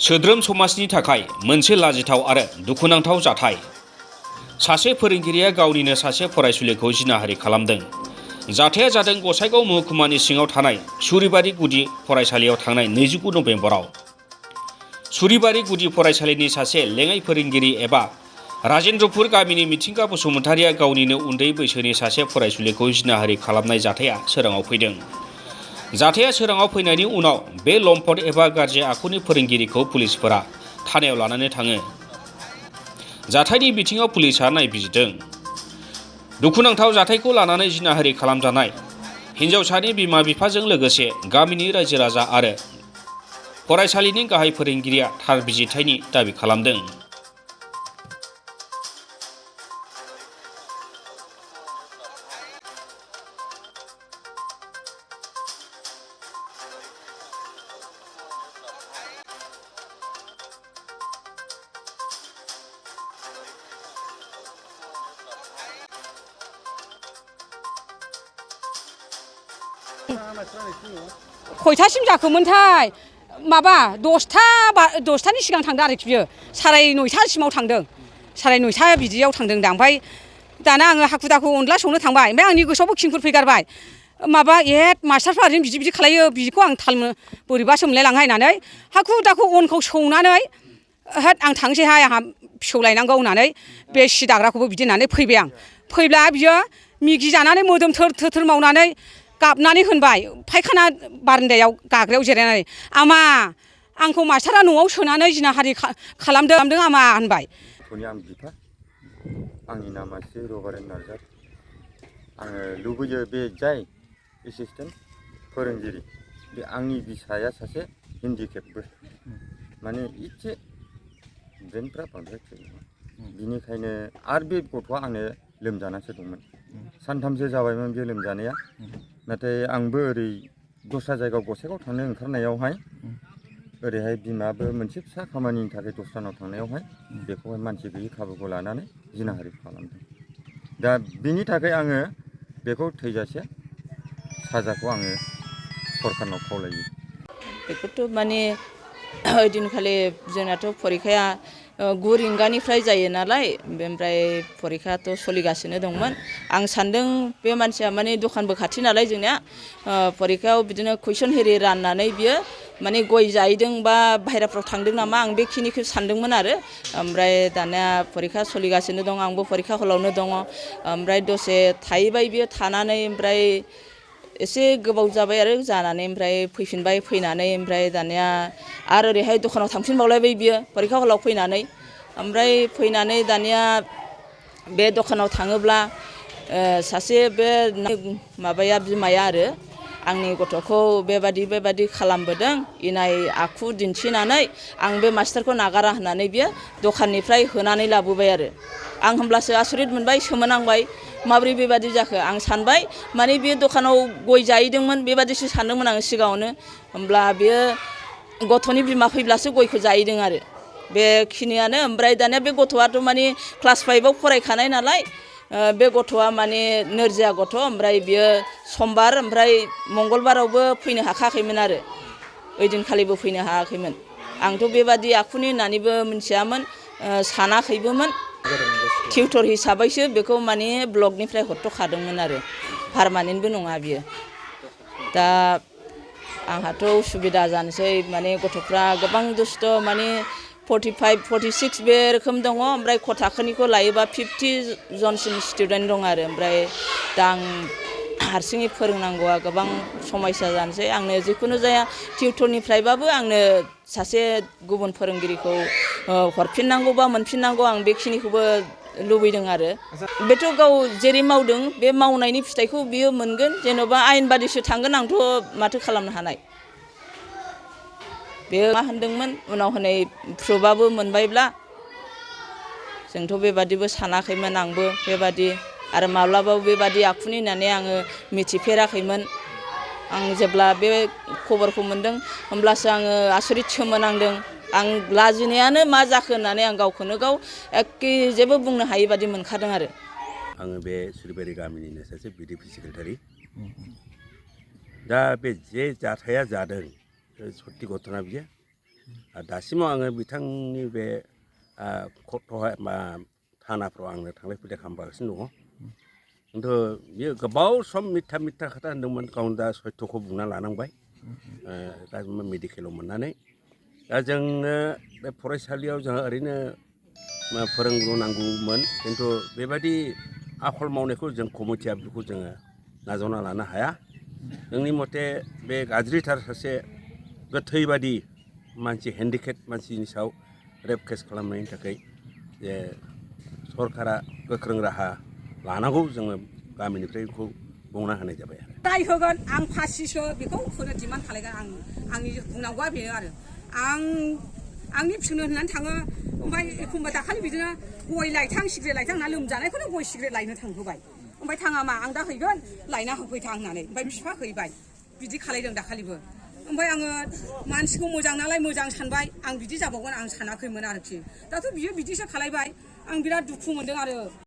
सोद्रोम समाजनि थाखाय मोनसे लाजिथाव आरो दुखुनांथाव जाथाय। सासे फोरोंगिरिया गावनिनो सासे फरायसुलिखौ जिनाहारि खालामदों। जाथाया जादों गसाइगाव महकुमानि सिङाव थानाय सुरिबारि गुदि फरायसालियाव थांनाय 29 नभेम्बराव। सुरिबारि गुदि फरायसालिनि सासे लेङाइ फोरोंगिरि एबा राजेन्द्रपुर गामिनि मिथिंगा बसुमतारिया गावनिनो उन्दै बैसोनि सासे फरायसुलिखौ जिनाहारि खालामनाय जाथाया सोराङाव फैदों। जाथाया सोराङाव फैनायनि उनाव बे लम्पट एबा गाज्रि आखुनि फोरोंगिरिखौ पुलिसफोरा थानायाव लानानै थाङो। जाथायनि बिथिङाव पुलिसआ नायबिजिरदों। दुखुनांथाव जाथायखौ लानानै जिनाहारि खालामजानाय हिन्जावसानि बिमा बिफाजों लोगोसे गामिनि रायजो राजा आरो फरायसालिनि गाहाय फोरोंगिरिया थार बिजिरथायनि दाबि खालामदों। खयथासिम जाखोमोनथाय माबा 10थानि सिगां थांदों आरोखि बियो 9:30सिमाव थांदों 9:30 बिदियाव थांदों दा। ओमफ्राय दाना आङो हाखु दाखु अनला संनो थांबाय। ओमफ्राय आंनि गोसोआवबो खिंफोर फैगारबाय। माबा मास्टारफ्रा ओरैनो बिदि खालायो बिदिखौ आं बोरैबासो मोनलायलाङो होननानै हाखु दाखु अनखौ सौनानै आं थांसैहाय आंहा फिसौ लायनांगौ होननानै बे सि दाग्राखौबो बिदि होननानै फैबाय आं। फैब्ला बियो मिगि जानानै मोदोम थोर मावनानै गाबनानै होनबाय फायखाना बारान्दायाव गाग्रायाव जिरायनानै, आमा आंखौ मास्टारा न'आव सोनानै जिनाहारि खालामदों आमा होनबाय। आं बिफा, आंनि नामा रबारेन नार्जारि। आङो लुबैयो बे जाय एसिस्टेन्ट फोरोंगिरि बे आंनि बिसाया सासे हेन्डिकेपबो, माने एसे ब्रेनफ्रा बांद्राय थिग नङा। बिनिखायनो आरो बे गथ'आ आंनो लोमजानासो दंमोन। सानथामसो जाबायमोन बे लोमजानाया। नाथाय आंबो ओरै दस्रा जायगायाव गसाइगाव थांनो ओंखारनायावहाय ओरैहाय बिमाबो मोनसे फिसा खामानिनि थाखाय दस्रानाव थांनायावहाय बेखौहाय मानसि गैयि खाबुखौ लानानै जिनाहारि खालामदों। दा बिनि थाखाय आङो बेखौ थैजासे साजाखौ आङो सरखारनाव खावलायो। बेखौथ' माने ओइदिनखालि जोंनाथ' फरिखाया 9 रिंगानिफ्राय जायो नालाय, ओमफ्राय फरिखायाथ' सोलिगासिनो दंमोन। आं सान्दों बे मानसिया माने दखानबो खाथि नालाय जोंनिया, फरिखायाव बिदिनो कुइसन हेरि राननानै बियो माने गय जाहैदों बा बाहेराफ्राव थांदों नामा आं बेखिनिखौ सानदोंमोन आरो। ओमफ्राय दानिया फरिखा सोलिगासिनो दं, आंबो फरिखा हलावनो दङ। ओमफ्राय दसे थाहैबाय बियो, थानानै ओमफ्राय एसे गोबाव जाबाय आरो जानानै ओमफ्राय फैफिनबाय। फैनानै ओमफ्राय दानिया आरो ओरैहाय दखानाव थांफिनबावलायबाय बियो फरिखा हलाव फैनानै। ओमफ्राय फैनानै दानिया बे दखानाव थाङोब्ला सासे बे माबाया बिमाया आरो आंनि गथ'खौ बेबादि खालामबोदों इनाय आखु दिन्थिनानै आं बे मास्टारखौ नागारा होननानै बियो दखाननिफ्राय होनानै लाबोबाय आरो। आं होमब्लासो आसरित मोनबाय, सोमोनांबाय माब्रै बेबादि जाखो। आं सानबाय माने बे दखानाव गय जाहैदोंमोन बेबादिसो सानदोंमोन आङो सिगाङावनो। होमब्ला बियो गथ'नि बिमा फैब्लासो गयखौ जाहैदों आरो बेखिनियानो। ओमफ्राय दानिया बे गथ'आथ' माने क्लास 5आव फरायखानाय नालाय, बे गथ'आ माने नोरजिया गथ'। ओमफ्राय बियो समबार ओमफ्राय मंगलबारावबो फैनो हाखायाखैमोन आरो ओइदिनखालिबो फैनो हायाखैमोन। आंथ' बेबादि आखुनि होननानैबो मिथियामोन, सानाखैबोमोन। टिउटर हिसाबैसो बेखौ माने ब्लकनिफ्राय हरथ'खादोंमोन आरो पारमानेन्टबो नङा बियो। दा आंहाथ' उसुबिदा जानोसै, माने गथ'फ्रा गोबां दुस्थ', माने 45, 46 बे रोखोम दङ। ओमफ्राय क थाखोनिखौ लायोबा 50 जनसिम स्टुडेन्ट दं आरो। ओमफ्राय दा आं हारसिङै फोरोंनांगौआ गोबां समयसा जानोसै। आंनो जिखुनु जाया टिउटरनिफ्रायबाबो आंनो सासे गुबुन फोरोंगिरिखौ हरफिननांगौ बा मोनफिननांगौ, आं बेखिनिखौबो लुबैदों आरो। बेथ' गाव जेरै मावदों बे मावनायनि फिथाइखौ बियो मोनगोन। जेन'बा आयेन बादिसो थांगोन, आंथ' माथो खालामनो हानाय। बेयो मा होनदोंमोन उनाव हनै प्रुफआबो मोनबायब्ला, जोंथ' बेबादिबो सानाखैमोन आंबो बेबादि, आरो माब्लाबाबो बेबादि आखुनि होननानै आङो मिथिफेराखैमोन। आं जेब्ला बे खबरखौ मोनदों होमब्लासो आङो आसरित सोमोनांदों। आं लाजिनायानो मा जाखो होननानै आं गावखौनो गाव एखे जेबो बुंनो हायि बादि मोनखादों आरो। आङो बे सुरिबारि गामिनिनो सासे बिडिपि सेक्रेटारि। दा बे जे जाथाया जादों सत्ति घटना बियो। दासिमाव आङो बिथांनि बे कर्टआवहाय बा थानाफ्राव आङो थांलाय फैलाय खालामगासिनो दङ खिन्थु बियो गोबाव सम मिथ्या खोथा होनदोंमोन गावनो दा सयथ'खौ बुंना लानांबाय दा मेडिकेलाव मोननानै दा जोंनो बे फरायसालियाव जोंहा ओरैनो फोरोंगुरु नांगौमोन खिन्थु बेबायदि आखल मावनायखौ जों कमिटिया बेखौ जोङो नाजावना लानो हाया जोंनि मथे बे गाज्रिथार सासे गोथै बादि मानसि हेन्डिकेप मानसिनि सायाव रेप केस खालामनायनि थाखाय जे सरकारा गोख्रों राहा लानांगौ जोङो गामिनिफ्राय बेखौ बुंना होनाय जाबाय आरो दाय होगोन आं फासिसो बेखौ होनो डिमान्ड खालायगोन आंनि बुंनांगौआ बेनो आरो आंनि फिसौनो होननानै थाङो ओमफ्राय एखमबा दाखालि बिदिनो गय लायथां सिगारेट लायथां होनना लोमजानायखौनो गय सिगारेट लायनो थांहोबाय ओमफ्राय थाङा मा आं दा हैगोन लायना होफैथां होननानै ओमफ्राय बिफा हैबाय बिदि खालायदों दाखालिबो ओमफ्राय आङो मानसिखौ मोजां नालाय मोजां सानबाय आं बिदि जाबावगोन आं सानाखैमोन आरोखि दाथ' बियो बिदिसो खालायबाय आं बिराद दुखु मोनदों आरो